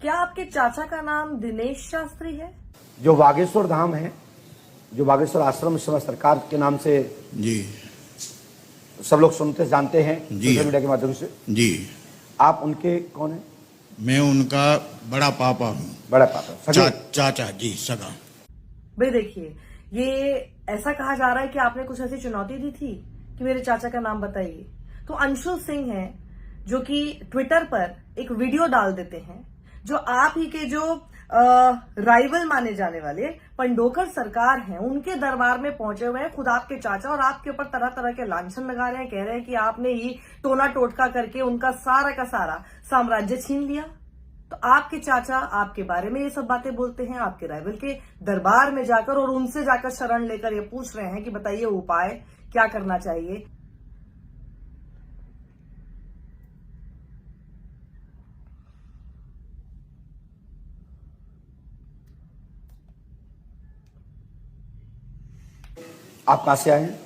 क्या आपके चाचा का नाम दिनेश शास्त्री है? जो बागेश्वर धाम है, जो बागेश्वर आश्रम इस समय सरकार के नाम से जी सब लोग सुनते जानते हैं जी सोशल मीडिया के माध्यम से। जी आप उनके कौन है? मैं उनका बड़ा पापा हूँ। बड़ा पापा, सगे? चाचा जी, सगा। भाई देखिए, ये ऐसा कहा जा रहा है कि आपने कुछ ऐसी चुनौती दी थी कि मेरे चाचा का नाम बताइए। तो अंशुल सिंह है जो कि ट्विटर पर एक वीडियो डाल देते हैं, जो आप ही के जो राइवल माने जाने वाले पंडोकर सरकार हैं, उनके दरबार में पहुंचे हुए हैं खुद आपके चाचा, और आपके ऊपर तरह तरह के लांछन लगा रहे हैं। कह रहे हैं कि आपने ही टोना टोटका करके उनका सारा का सारा साम्राज्य छीन लिया। तो आपके चाचा आपके बारे में ये सब बातें बोलते हैं, आपके राइवल के दरबार में जाकर और उनसे जाकर शरण लेकर ये पूछ रहे हैं कि बताइए उपाय क्या करना चाहिए। आप कहां से आए हैं?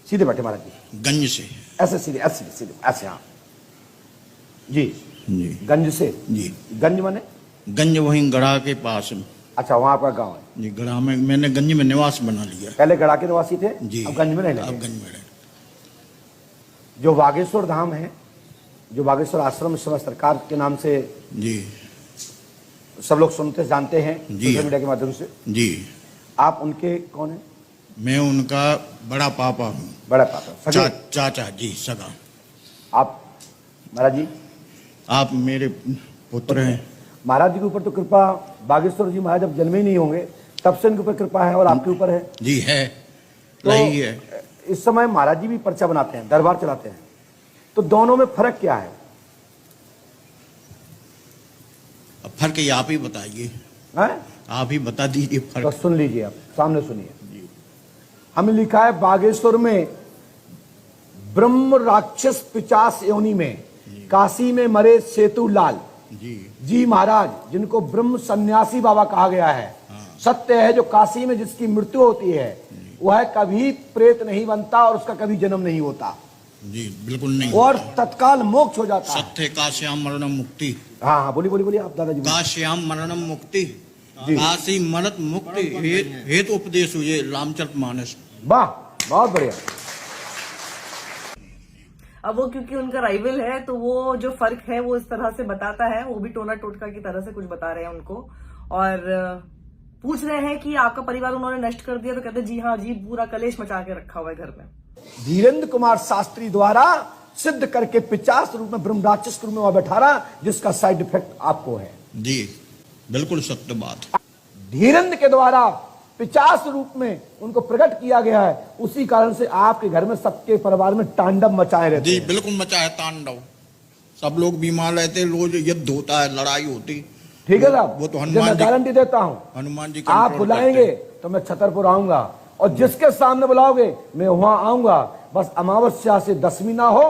सीधे बैठे महाराज जी। गंज से। ऐसे सीधे, ऐसे सीधे, ऐसे। हाँ जी जी गंज से। जी। गंज माने? गंज वहीं गढ़ा के पास में। अच्छा, वहां आपका गांव है? जी, गढ़ा में मैंने गंज में निवास बना लिया। पहले गढ़ा के निवासी थे जी, अब गंज में रहने अब लगे। गंज में रहने। जो बागेश्वर धाम है, जो बागेश्वर आश्रम इस समय सरकार के नाम से जी सब लोग सुनते जानते हैं जी सोशल मीडिया के माध्यम से। जी आप उनके कौन है? मैं उनका बड़ा पापा हूँ। बड़ा पापा, सगे? चाचा जी, सगा। आप महाराज जी? आप मेरे पुत्र हैं। महाराज जी के ऊपर तो कृपा, बागेश्वर जी महाराज जब जन्मे ही नहीं होंगे तब से इनके ऊपर कृपा है और आपके ऊपर है। जी है, तो रही है। इस समय महाराज जी भी पर्चा बनाते हैं, दरबार चलाते हैं, तो दोनों में फर्क क्या है? अब फर्क ये आप ही बताइए, हैं? आप ही बता दीजिए तो फर्क। सुन लीजिए, आप सामने सुनिए। हमें लिखा है बागेश्वर में ब्रह्म राक्षस 50 योनि में काशी में मरे सेतु लाल जी महाराज, जिनको ब्रह्म सन्यासी बाबा कहा गया है। सत्य है, जो काशी में जिसकी मृत्यु होती है वह कभी प्रेत नहीं बनता और उसका कभी जन्म नहीं होता। जी बिल्कुल नहीं, और तत्काल मोक्ष हो जाता है। सत्य काश्याम मरणम मुक्ति। हाँ हाँ, बोलिए बोलिए बोलिए आप दादाजी। काश्याम मरणम मुक्ति, जी। काशी मरत मुक्ति, हेतु उपदेश हुए रामचरितमानस। वाह, बहुत बढ़िया। अब वो क्योंकि उनका राइवल है तो वो जो फर्क है वो इस तरह से बताता है, वो भी टोना टोटका की तरह से कुछ बता रहे हैं उनको, और पूछ रहे हैं कि आपका परिवार उन्होंने नष्ट कर दिया, तो कहते जी हाँ जी, पूरा कलेश मचा के रखा हुआ है घर में। धीरेन्द्र कुमार शास्त्री द्वारा सिद्ध करके 50 रूप में ब्रह्म राक्षस के रूप में वह बैठा रहा, जिसका साइड इफेक्ट आपको है। जी बिल्कुल सत्य बात। धीरेन्द्र के द्वारा 50 रूप में उनको प्रकट किया गया है, उसी कारण से आपके घर में सबके परिवार में तांडव मचाए रहते जी हैं। बिल्कुल मचा है तांडव, सब लोग बीमार रहते, रोज युद्ध होता है, लड़ाई होती। ठीक है साहब, वो तो मैं गारंटी देता हूँ, हनुमान जी आप बुलाएंगे तो मैं छतरपुर आऊंगा, और जिसके सामने बुलाओगे मैं वहां आऊंगा। बस अमावस्या से दशमी ना हो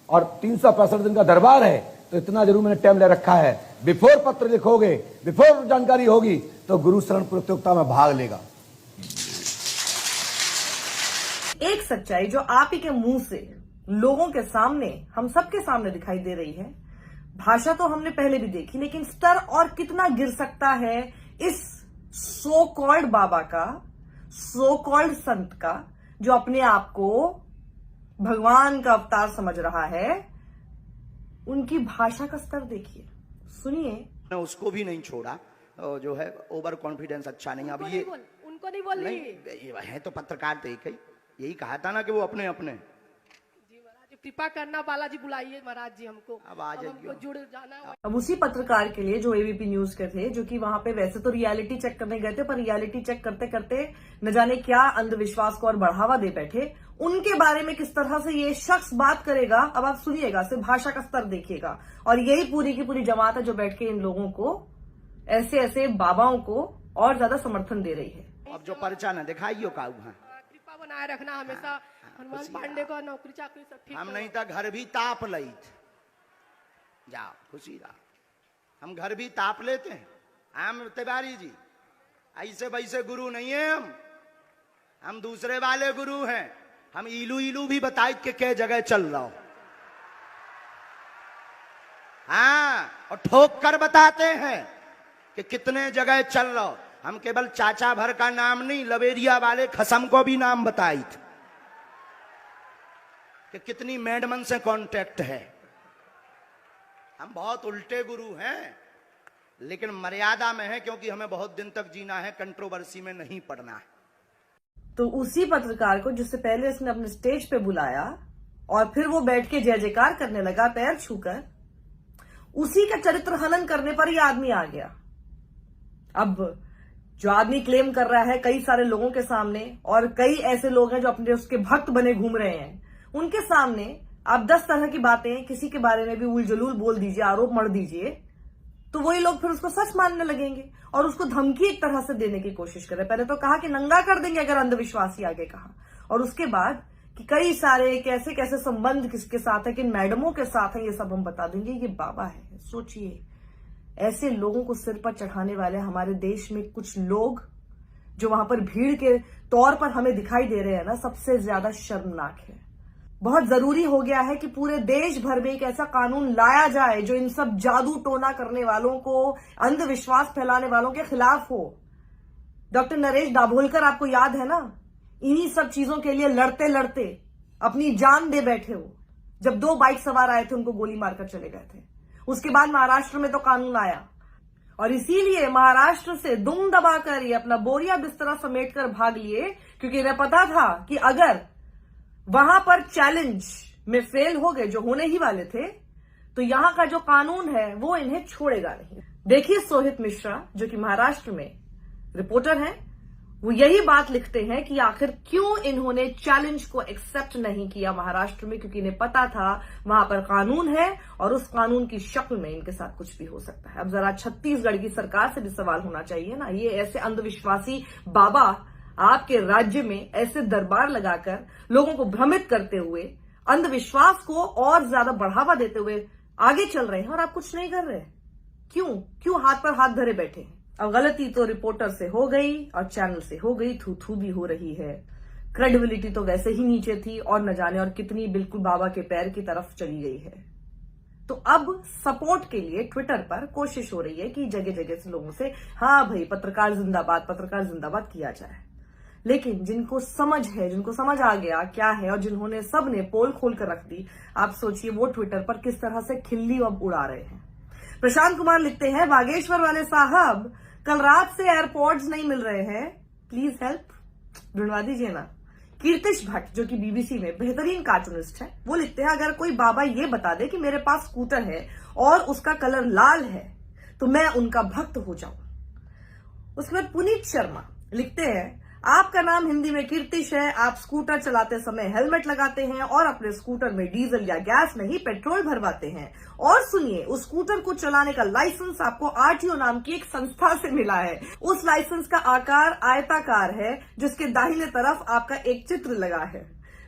और 365 दिन का दरबार है, तो इतना जरूर मैंने टाइम ले रखा है। बिफोर पत्र लिखोगे, बिफोर जानकारी होगी, तो गुरु शरण प्रतियोगिता में भाग लेगा। एक सच्चाई जो आप ही के मुंह से लोगों के सामने, हम सबके सामने दिखाई दे रही है। भाषा तो हमने पहले भी देखी, लेकिन स्तर और कितना गिर सकता है इस सो कॉल्ड बाबा का, सो कॉल्ड संत का, जो अपने आप को भगवान का अवतार समझ रहा है। उनकी भाषा का स्तर देखिए, सुनिए। उसको भी नहीं छोड़ा, जो है ओवर कॉन्फिडेंस अच्छा नहीं। अब ये उनको नहीं बोल रही, नहीं है तो पत्रकार थे, यही कहा था ना कि वो अपने अपने। जी महाराज जी, कृपा करना, बालाजी बुलाइए महाराज जी हमको, अब आ जाइए। हमको जुड़ जाना है। अब उसी पत्रकार के लिए जो एबीपी न्यूज के थे, जो कि वहां पे वैसे तो रियलिटी चेक करने गए थे, पर रियलिटी चेक करते करते न जाने क्या अंधविश्वास को और बढ़ावा दे बैठे, उनके बारे में किस तरह से ये शख्स बात करेगा। अब आप सुनिएगा, सिर्फ भाषा का स्तर देखिएगा। और यही पूरी की पूरी जमात है जो बैठ के इन लोगों को, ऐसे ऐसे बाबाओं को और ज्यादा समर्थन दे रही है। अब जो पर्चा न दिखाइयो का कृपा बनाए रखना हमेशा। हनुमान पांडे को नौकरी चाकरी सब ठीक। हम नहीं था घर भी ताप लई जाओ, खुशी रहा। हम घर भी ताप लेते हैं। हम तिवारी जी ऐसे वैसे गुरु नहीं है, हम दूसरे वाले गुरु हैं। हम इलू इलू भी बताए के जगह चल रहा हो। हाँ, और ठोक कर बताते हैं कि कितने जगह चल रहा हो। हम केवल चाचा भर का नाम नहीं, लवेरिया वाले खसम को भी नाम बताई थी कि कितनी मैडमन से कांटेक्ट है। हम बहुत उल्टे गुरु हैं, लेकिन मर्यादा में है, क्योंकि हमें बहुत दिन तक जीना है, कंट्रोवर्सी में नहीं पड़ना है। तो उसी पत्रकार को जिससे पहले इसने अपने स्टेज पे बुलाया और फिर वो बैठ के जय जयकार करने लगा पैर छूकर, उसी का चरित्र हनन करने पर ये आदमी आ गया। अब जो आदमी क्लेम कर रहा है कई सारे लोगों के सामने, और कई ऐसे लोग हैं जो अपने उसके भक्त बने घूम रहे हैं, उनके सामने आप 10 तरह की बातें किसी के बारे में भी उलझलूल बोल दीजिए, आरोप मढ़ दीजिए, तो वही लोग फिर उसको सच मानने लगेंगे और उसको धमकी एक तरह से देने की कोशिश करें। पहले तो कहा कि नंगा कर देंगे अगर अंधविश्वासी आगे कहा, और उसके बाद कि कई सारे कैसे कैसे संबंध किसके साथ है, किन मैडमों के साथ है, ये सब हम बता देंगे। ये बाबा है। सोचिए, ऐसे लोगों को सिर पर चढ़ाने वाले हमारे देश में कुछ लोग जो वहां पर भीड़ के तौर पर हमें दिखाई दे रहे हैं ना, सबसे ज्यादा शर्मनाक है। बहुत जरूरी हो गया है कि पूरे देश भर में एक ऐसा कानून लाया जाए जो इन सब जादू टोना करने वालों को, अंधविश्वास फैलाने वालों के खिलाफ हो। डॉक्टर नरेश दाभोलकर आपको याद है ना, इन्हीं सब चीजों के लिए लड़ते लड़ते अपनी जान दे बैठे हो। जब 2 बाइक सवार आए थे उनको गोली मारकर चले गए थे। उसके बाद महाराष्ट्र में तो कानून आया, और इसीलिए महाराष्ट्र से दुम दबाकर ये अपना बोरिया बिस्तरा समेटकर भाग लिए, क्योंकि इन्हें पता था कि अगर वहां पर चैलेंज में फेल हो गए, जो होने ही वाले थे, तो यहां का जो कानून है वो इन्हें छोड़ेगा नहीं। देखिए, सोहित मिश्रा जो कि महाराष्ट्र में रिपोर्टर हैं, वो यही बात लिखते हैं कि आखिर क्यों इन्होंने चैलेंज को एक्सेप्ट नहीं किया महाराष्ट्र में, क्योंकि इन्हें पता था वहां पर कानून है और उस कानून की शक्ल में इनके साथ कुछ भी हो सकता है। अब जरा छत्तीसगढ़ की सरकार से भी सवाल होना चाहिए ना। ये ऐसे अंधविश्वासी बाबा आपके राज्य में ऐसे दरबार लगाकर लोगों को भ्रमित करते हुए, अंधविश्वास को और ज्यादा बढ़ावा देते हुए आगे चल रहे हैं, और आप कुछ नहीं कर रहे। क्यों हाथ पर हाथ धरे बैठे हैं? अब गलती तो रिपोर्टर से हो गई और चैनल से हो गई, थू थू भी हो रही है। क्रेडिबिलिटी तो वैसे ही नीचे थी, और न जाने और कितनी बिल्कुल बाबा के पैर की तरफ चली गई है। तो अब सपोर्ट के लिए ट्विटर पर कोशिश हो रही है कि जगह जगह से लोगों से हाँ भाई पत्रकार जिंदाबाद किया जाए। लेकिन जिनको समझ है, जिनको समझ आ गया क्या है, और जिन्होंने सबने पोल खोल कर रख दी, आप सोचिए वो ट्विटर पर किस तरह से खिल्ली अब उड़ा रहे हैं। प्रशांत कुमार लिखते हैं, बागेश्वर वाले साहब कल रात से एयरपोर्ट्स नहीं मिल रहे हैं, प्लीज हेल्प, ढूंढवा दीजिए ना। कीर्तिश भट्ट जो कि बीबीसी में बेहतरीन कार्टूनिस्ट है, वो लिखते हैं, अगर कोई बाबा ये बता दे कि मेरे पास स्कूटर है और उसका कलर लाल है तो मैं उनका भक्त हो जाऊं। उसके बाद पुनीत शर्मा लिखते हैं, आपका नाम हिंदी में कीर्तिश है, आप स्कूटर चलाते समय हेलमेट लगाते हैं और अपने स्कूटर में डीजल या गैस नहीं पेट्रोल भरवाते हैं। और सुनिए, उस स्कूटर को चलाने का लाइसेंस आपको आरटीओ नाम की एक संस्था से मिला है। उस लाइसेंस का आकार आयताकार है, जिसके दाहिने तरफ आपका एक चित्र लगा है।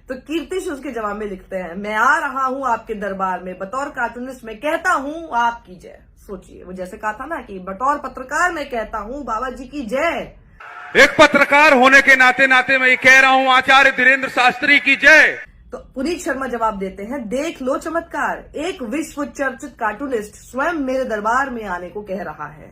तो कीर्तिश उसके जवाब में लिखते हैं, मैं आ रहा हूं आपके दरबार में, बतौर कार्टूनिस्ट मैं कहता हूं आपकी जय। सोचिए, वो जैसे कहा था ना कि बतौर पत्रकार मैं कहता हूं बाबा जी की जय। एक पत्रकार होने के नाते मैं ये कह रहा हूं, आचार्य धीरेन्द्र शास्त्री की जय। तो पुनीत शर्मा जवाब देते हैं, देख लो चमत्कार, एक विश्व चर्चित कार्टूनिस्ट स्वयं मेरे दरबार में आने को कह रहा है।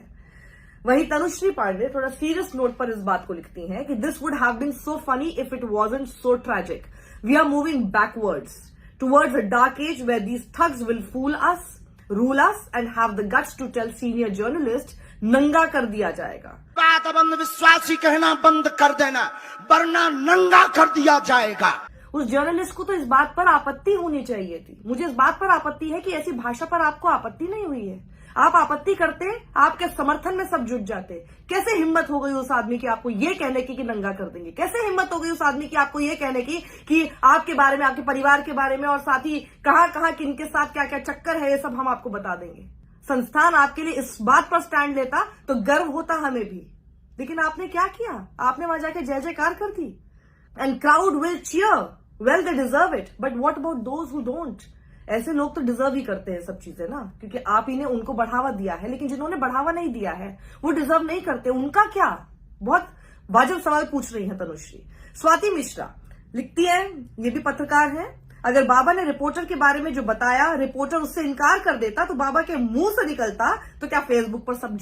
वहीं तनुश्री पांडे थोड़ा सीरियस नोट पर इस बात को लिखती हैं कि this would have been so funny if it wasn't so tragic. We are moving backwards towards a dark age where these thugs will fool us, rule us and have the guts to tell senior journalist नंगा कर दिया जाएगा। बात अब अंधविश्वासी कहना बंद कर देना, वरना नंगा कर दिया जाएगा। उस जर्नलिस्ट को तो इस बात पर आपत्ति होनी चाहिए थी। मुझे इस बात पर आपत्ति है कि ऐसी भाषा पर आपको आपत्ति नहीं हुई है। आप आपत्ति करते, आपके समर्थन में सब जुट जाते। कैसे हिम्मत हो गई उस आदमी की आपको ये कहने की कि नंगा कर देंगे? कैसे हिम्मत हो गई उस आदमी की आपको ये कहने की कि आपके बारे में, आपके परिवार के बारे में, और साथ ही कहां किनके साथ क्या क्या चक्कर है, ये सब हम आपको बता देंगे। संस्थान आपके लिए इस बात पर स्टैंड लेता तो गर्व होता हमें भी। लेकिन आपने क्या किया? आपने वहां जाके जय जयकार कर दी। And crowd will cheer, well they deserve it, but what about those who don't? ऐसे लोग तो डिजर्व ही करते हैं सब चीजें ना, क्योंकि आप ही ने उनको बढ़ावा दिया है। लेकिन जिन्होंने बढ़ावा नहीं दिया है वो डिजर्व नहीं करते, उनका क्या? बहुत वाजिब सवाल पूछ रही है तनुश्री। स्वाति मिश्रा लिखती है, ये भी पत्रकार है, अगर बाबा ने रिपोर्टर के बारे में जो बताया, रिपोर्टर उससे इनकार कर देता तो बाबा के मुंह से निकलता, तो क्या फेसबुक पर सब